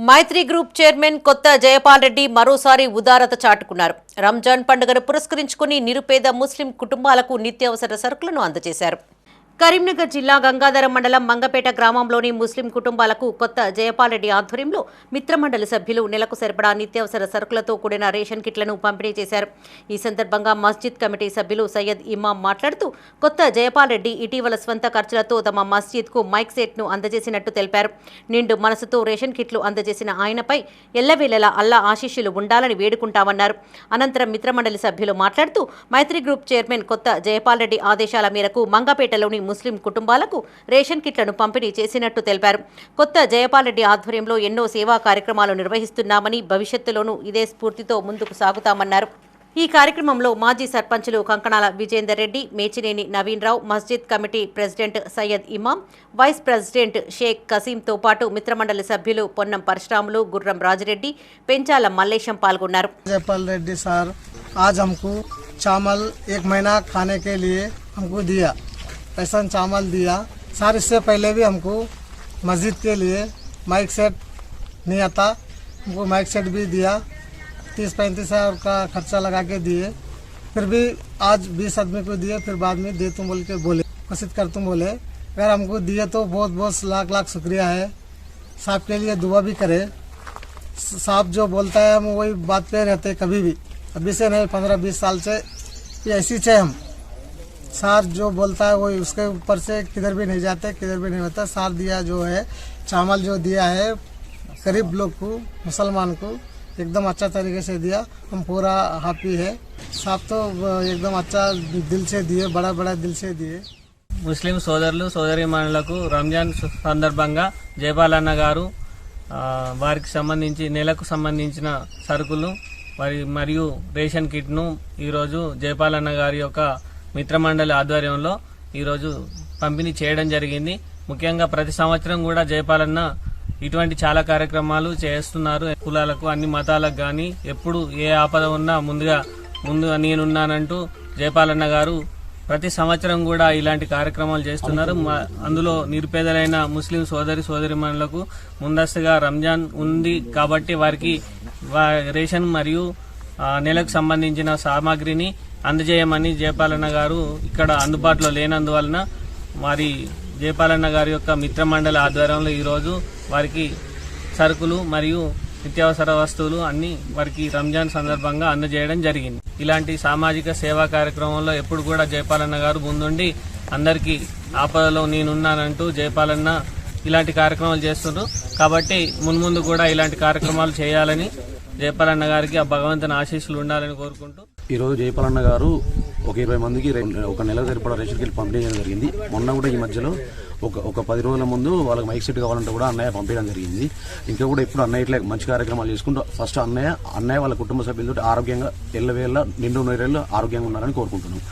మైత్రి group chairman కొత్త జయపాల్ రెడ్డి మరోసారి ఉదారత చాటుకున్నారు. రంజాన్ పండుగను పురస్కరించుకుని నిరుపేద ముస్లిం కుటుంబాలకు నిత్యావసర సరుకులను అందజేశారు. కరీంనగర్ జిల్లా గంగాధర మండలం మంగపేట గ్రామంలోని ముస్లిం కుటుంబాలకు కొత్త జయపాల్ రెడ్డి ఆధ్వర్యంలో మిత్రమండలి సభ్యులు నెలకు సరిపడా నిత్యావసర సరుకులతో కూడిన రేషన్ కిట్లను పంపిణీ చేశారు. ఈ సందర్భంగా మస్జిద్ కమిటీ సభ్యులు సయ్యద్ ఇమాం మాట్లాడుతూ కొత్త జయపాల్ రెడ్డి ఇటీవల స్వంత ఖర్చులతో తమ మస్జిద్కు మైక్ సెట్ను అందజేసినట్టు తెలిపారు. నిండు మనసుతో రేషన్ కిట్లు అందజేసిన ఆయనపై ఎల్లవేళలా అల్లా ఆశీస్సులు ఉండాలని వేడుకుంటామన్నారు. అనంతరం మిత్రమండలి సభ్యులు మాట్లాడుతూ మైత్రి గ్రూప్ చైర్మన్ కొత్త జయపాల్ రెడ్డి ఆదేశాల మేరకు మంగపేటలోని ముస్లిం కుటుంబాలకు రేషన్ కిట్లను పంపిణీ చేసినట్టు తెలిపారు. కొత్త జయపాల్ రెడ్డి ఆధ్వర్యంలో ఎన్నో సేవా కార్యక్రమాలు నిర్వహిస్తున్నామని, భవిష్యత్తులోనూ ఇదే స్ఫూర్తితో ముందుకు సాగుతామన్నారు. ఈ కార్యక్రమంలో మాజీ సర్పంచులు కంకణాల విజేందర్ రెడ్డి, మేచినేని నవీన్ రావు, మస్జిద్ కమిటీ ప్రెసిడెంట్ సయ్యద్ ఇమాం, వైస్ ప్రెసిడెంట్ షేక్ కసీంతో పాటు మిత్రమండలి సభ్యులు పొన్నం పరశురాములు, గుర్రం రాజిరెడ్డి, పెంచాల మల్లేశం పాల్గొన్నారు. जयपाल रेड्डी सर आज हमको चावल 1 महीना खाने के लिए हमको दिया, राशन चावल दिया सर। इससे पहले भी हमको मस्जिद के लिए माइक सेट नहीं आता, हमको माइक सेट भी दिया, 30-35 हज़ार का खर्चा लगा के दिए। फिर भी आज 20 आदमी को दिए, फिर बाद में दे तुम बोल के बोले, कोशिश कर तुम बोले। अगर हमको दिए तो बहुत बहुत लाख लाख शुक्रिया है। साहब के लिए दुआ भी करे, साहब जो बोलता है हम वही बात पे रहते कभी भी, अभी से नहीं 15-20 साल से ऐसी चे हम। सार जो बोलता है वही, उसके ऊपर से किधर भी नहीं जाते, किधर भी नहीं होता। सार दिया जो है चावल जो दिया है गरीब लोग को, मुसलमान को एकदम अच्छा तरीके से दिया, हम पूरा हैप्पी है। साहब तो एकदम अच्छा दिल से दिए, बड़ा बड़ा दिल से दिए। ముస్లిం సోదరులు సోదరీమణులకు రంజాన్ సందర్భంగా జయపాల్ అన్న గారు వారికి సంబంధించి నెలకు సంబంధించిన సరుకులు మరియు రేషన్ కిట్ను ఈరోజు జయపాల్ అన్న గారి యొక్క మిత్రమండలి ఆధ్వర్యంలో ఈరోజు పంపిణీ చేయడం జరిగింది. ముఖ్యంగా ప్రతి సంవత్సరం కూడా జయపాల్ అన్న ఇటువంటి చాలా కార్యక్రమాలు చేస్తున్నారు. కులాలకు, అన్ని మతాలకు కానీ ఎప్పుడు ఏ ఆపద ఉన్నా ముందు నేనున్నానంటూ జయపాల్ అన్న గారు ప్రతి సంవత్సరం కూడా ఇలాంటి కార్యక్రమాలు చేస్తున్నారు. అందులో నిరుపేదలైన ముస్లిం సోదరిమణులకు ముందస్తుగా రంజాన్ ఉంది కాబట్టి వారికి రేషన్ మరియు నెలకు సంబంధించిన సామాగ్రిని అందజేయమని జయపాల్ అన్న గారు ఇక్కడ అందుబాటులో లేనందువలన మరి జయపాల్ అన్న గారి యొక్క మిత్రమండలి ఆధ్వర్యంలో ఈరోజు వారికి సరుకులు మరియు నిత్యావసర వస్తువులు అన్ని వారికి రంజాన్ సందర్భంగా అందజేయడం జరిగింది. ఇలాంటి సామాజిక సేవా కార్యక్రమంలో ఎప్పుడు కూడా జయపాల్ అన్న గారు ముందుండి అందరికీ ఆపదలో నేనున్నానంటూ జయపాల్ అన్న ఇలాంటి కార్యక్రమాలు చేస్తున్నారు. కాబట్టి మున్ముందు కూడా ఇలాంటి కార్యక్రమాలు చేయాలని జయపాల్ అన్న గారికి ఆ భగవంతుని ఆశీస్సులు ఉండాలని కోరుకుంటూ ఈరోజు జయపాల్ అన్న గారు ఒక 20 మందికి ఒక నెల సరిపడా రేషన్ కిట్లు పంపిణీ చేయడం జరిగింది. మొన్న కూడా ఈ మధ్యలో ఒక 10 రోజుల ముందు వాళ్ళకి మైక్ సెట్ కావాలంటే కూడా అన్నయ్య పంపించడం జరిగింది. ఇంకా కూడా ఇప్పుడు అన్నయ్య ఇట్లా మంచి కార్యక్రమాలు చేసుకుంటూ ఫస్ట్ అన్నయ్య వాళ్ళ కుటుంబ సభ్యులతో ఆరోగ్యంగా ఎల్లవేళ నిండు నూరేళ్ళు ఆరోగ్యంగా ఉన్నారని కోరుకుంటున్నాం.